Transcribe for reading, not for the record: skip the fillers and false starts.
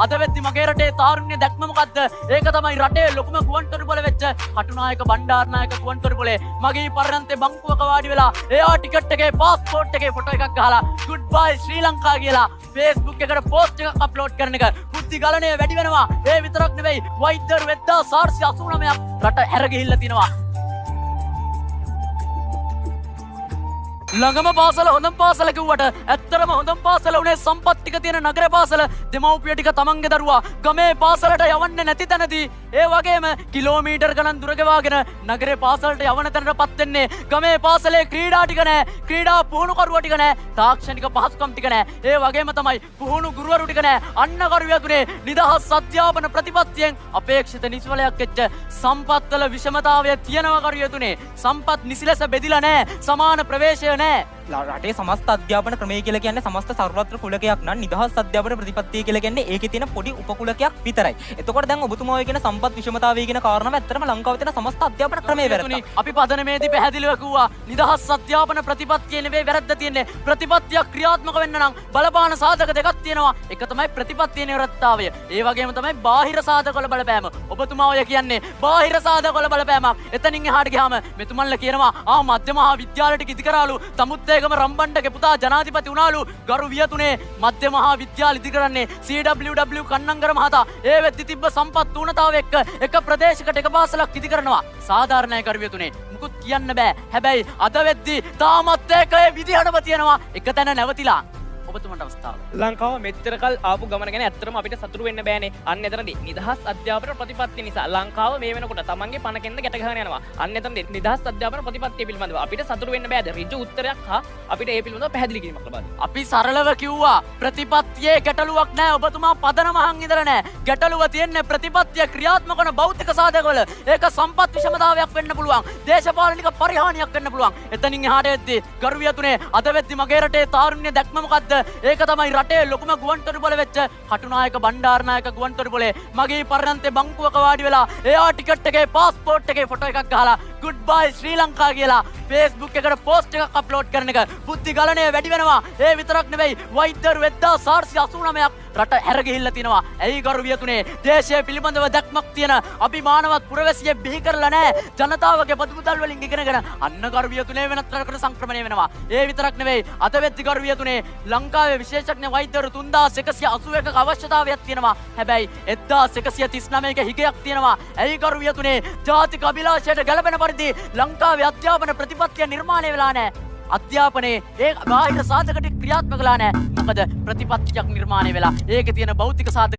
අද වෙද්දි මගේ රටේ තාරුණ්‍ය දැක්ම මොකද්ද? ඒක තමයි රටේ ලොකුම ගුවන්තොටුපොළ වෙච්ච කටුනායක බණ්ඩාරනායක ගුවන්තොටුපොළේ මගේ පරණන්තේ බංකුවක වාඩි වෙලා එයා ටිකට් එකේ පාස්පෝර්ට් එකේ ෆොටෝ එකක් ගහලා good bye ශ්‍රී ලංකා කියලා Facebook එකට පෝස්ට් එකක් අප්ලෝඩ් කරන එක බුද්ධි ගලණය වැඩි වෙනවා. ඒ විතරක් නෙවෙයි වෛද්‍යවරු 1489ක් රට හැර ගිහිල්ලා තිනවා. ළඟම පාසල හොඳම පාසල කිව්වට ඇත්තටම හොඳම පාසල උනේ සම්පත් ටික තියෙන නගර පාසල. දෙමව්පිය ටික තමන්ගේ දරුවා ගමේ පාසලට යවන්නේ නැති තැනදී ඒ වගේම කිලෝමීටර් ගණන් දුර ගෙවාගෙන නගරේ පාසලට යවන තැනටපත් වෙන්නේ ගමේ පාසලේ ක්‍රීඩා ටික නැහැ, ක්‍රීඩා පුහුණුකරුවා ටික නැහැ, තාක්ෂණික පහසුකම් ටික නැහැ. ඒ වගේම තමයි පුහුණු ගුරුවරු ටික නැහැ. අන්න කරුවියතුනේ නිදහස් අධ්‍යාපන ප්‍රතිපත්තියෙන් අපේක්ෂිත නිස්වලයක් වෙච්ච සම්පත්වල විෂමතාවය තියෙනවා කරුවියතුනේ. සම්පත් නිසිලස බෙදිලා නැහැ. සමාන ප්‍රවේශය නැහැ. රටේ සමස්ත අධ්‍යාපන ක්‍රමය කියලා කියන්නේ සමස්ත සර්වත්‍ර කුලකයක් නම් නිදහස් අධ්‍යාපන ප්‍රතිපත්තිය කියලා කියන්නේ ඒකේ තියෙන පොඩි උපකුලකයක් විතරයි. එතකොට දැන් ඔබතුමා කියන සම්පත් විෂමතාවය කියන කාරණාව ඇත්තටම ලංකාවේ තියෙන සමස්ත අධ්‍යාපන ක්‍රමයේ වැරද්දක්. අපි පදනමේදී පැහැදිලිව කිව්වා නිදහස් අධ්‍යාපන ප්‍රතිපත්තිය නෙවෙයි වැරද්ද තියෙන්නේ. ප්‍රතිපත්තිය ක්‍රියාත්මක වෙන්න නම් බලපාන සාධක දෙකක් තියෙනවා. එක තමයි ප්‍රතිපත්තියේ නිරත්තතාවය. ඒ වගේම තමයි බාහිර සාධකවල බලපෑම. ඔබතුමා ඔය කියන්නේ බාහිර සාධකවල බලපෑමක්. එතනින් එහාට ගියාම මෙතුමන්ලා කියනවා මධ්‍ය මහා විද්‍යාලයට ඉදි කරාලු තමුත්තේගම රම්බණ්ඩගේ පුතා ජනාධිපති වුණාලු. ගරු වියතුනේ මධ්‍ය මහා විද්‍යාල ඉදි කරන්නේ CWW කන්නංගර මහතා. ඒ වෙද්දි තිබ්බ සම්පත් ඌනතාව එක්ක එක ප්‍රදේශයකට එක පාසලක් ඉදි කරනවා. සාධාරණයි ගරු වියතුනේ. මුකුත් කියන්න බෑ. හැබැයි අද වෙද්දි තාමත් ඒකේ විදිහටම තියෙනවා. එක තැන නැවතිලා. ඔබතුමන්ට අවස්ථාව. ලංකාව මෙච්චර කල් ආපු ගමන ගැන ඇත්තටම අපිට සතුටු වෙන්න බෑනේ. අන්න එතනදී නිදහස් අධ්‍යාපන ප්‍රතිපත්තිය නිසා ලංකාව මේ වෙනකොට තමන්ගේ පණ කෙන්ද ගැට ගහගෙන යනවා. අන්න එතනදී නිදහස් අධ්‍යාපන ප්‍රතිපත්තිය පිළිබඳව අපිට සතුටු වෙන්න බෑද? ඍජු උත්තරයක් හා අපිට ඒ පිළිබඳව පැහැදිලි කිරීමක් ලබා දෙන්න. අපි සරලව කිව්වා ප්‍රතිපත්තියේ ගැටලුවක් නැහැ. ඔබතුමා පදනම අහන් ඉඳලා නැහැ. ගැටලුව තියෙන්නේ ප්‍රතිපත්තිය ක්‍රියාත්මක වන භෞතික සාධකවල. ඒක සම්පත් විෂමතාවයක් වෙන්න පුළුවන්. දේශපාලනික පරිහානියක් වෙන්න පුළුවන්. එතනින් එහාට වෙද්දී ගරු වියතුනේ අද වෙද්දි මගේ රටේ තාරුණ්‍ය දැක්ම මොකද්ද? ඒක තමයි රටේ ලොකුම ගුවන්තොටුපොළ වෙච්ච කටුනායක බණ්ඩාරනායක ගුවන්තොටුපොළේ මගේ පරණන්තේ බංකුවක වාඩි වෙලා එයා ටිකට් එකේ පාස්පෝර්ට් එකේ ෆොටෝ එකක් ගහලා good bye ශ්‍රී ලංකා කියලා Facebook එකට පෝස්ට් එකක් අප්ලෝඩ් කරන එක බුද්ධි ගලණය වැඩි වෙනවා. ඒ විතරක් නෙවෙයි වෛද්‍යවරු 1489ක් රට හැර ගිහිල්ලා තිනවා. ඇයි ගරු වියතුනේ දේශය පිළිබඳව දැක්මක් තියෙන අභිමානවත් පුරවැසියෙ බිහි කරලා නැහැ. ජනතාවගේ පොදුමුදල් වලින් ඉගෙනගෙන අන්න ගරු වියතුනේ වෙනත් රටකට සංක්‍රමණය වෙනවා. ඒ විතරක් නෙවෙයි අද වෙද්දි ගරු වියතුනේ ලංකාවේ විශේෂඥ වෛද්‍යවරු 3181ක අවශ්‍යතාවයක් තියෙනවා. හැබැයි 1139ක හිගයක් තියෙනවා. ඇයි ගරු වියතුනේ ජාතික අභිලාෂයට ගැලපෙන පරිදි ලංකාවේ අධ්‍යාපන ප්‍රතිපත්තිය නිර්මාණය වෙලා නැහැ. අධ්‍යාපනයේ ඒ බාහිර සාධක ටික ක්‍රියාත්මක වෙලා නැහැ. මොකද ප්‍රතිපත්තියක් නිර්මාණය වෙලා ඒකේ තියෙන භෞතික සාධක